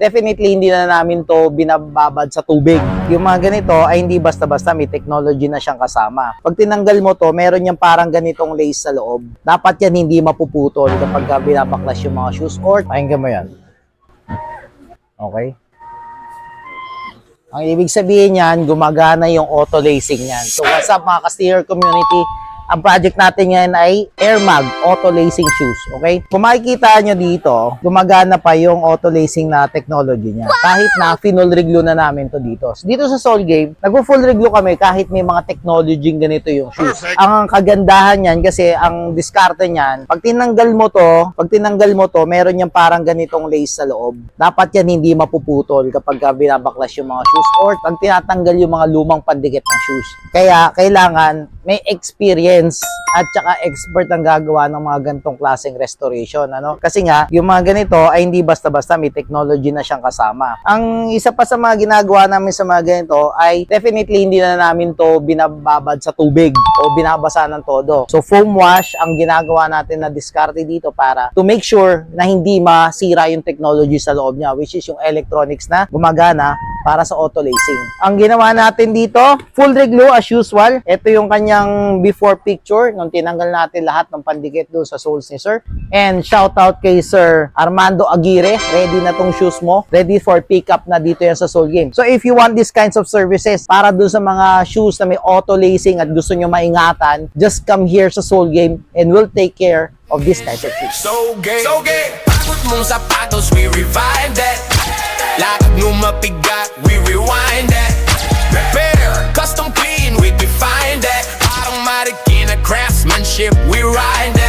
definitely hindi na namin to binababad sa tubig. Yung mga ganito ay hindi basta-basta, may technology na siyang kasama. Pag tinanggal mo to, meron yung parang ganitong lace sa loob. Dapat yan hindi mapuputol kapag binabaklas yung mga shoes or pakinggan mo yan. Okay? Ang ibig sabihin niyan, gumagana yung auto lacing niyan. So what's up mga ka-steer community? Ang project natin ngayon ay Air Mag Auto Lacing Shoes, okay? Kung makikita nyo dito, gumagana pa yung auto lacing na technology niya. Kahit na full reglo na namin to dito. So, dito sa Soul Game, nag-full reglo kami kahit may mga technology ganito yung shoes. Perfect. Ang kagandahan niyan kasi ang diskarte niyan, pag tinanggal mo to, meron yung parang ganitong lace sa loob. Dapat yan hindi mapuputol kapag binabaklas yung mga shoes or pag tinatanggal yung mga lumang pandikit ng shoes. Kaya kailangan may experience at saka expert ang gagawa ng mga ganitong klaseng restoration, ano? Kasi nga, yung mga ganito ay hindi basta-basta, may technology na siyang kasama. Ang isa pa sa mga ginagawa namin sa mga ganito ay definitely hindi na namin to binababad sa tubig o binabasa ng todo. So foam wash ang ginagawa natin na diskarte dito para to make sure na hindi masira yung technology sa loob niya, which is yung electronics na gumagana para sa auto lacing. Ang ginawa natin dito, full reglo as usual. Ito yung kanyang before picture nung tinanggal natin lahat ng pandikit doon sa soles ni Sir. And shout out kay Sir Armando Aguirre. Ready na tong shoes mo. Ready for pickup na dito yan sa Soul Game. So if you want these kinds of services para doon sa mga shoes na may auto lacing at gusto nyo maingatan, just come here sa Soul Game and we'll take care of this kinds of shoes. So gay, pagod mong sapatos, we revive that. Lakad mo mapigat, we rewind that. Repair, custom clean, we define that. Parang marikina craftsmanship, we ride that.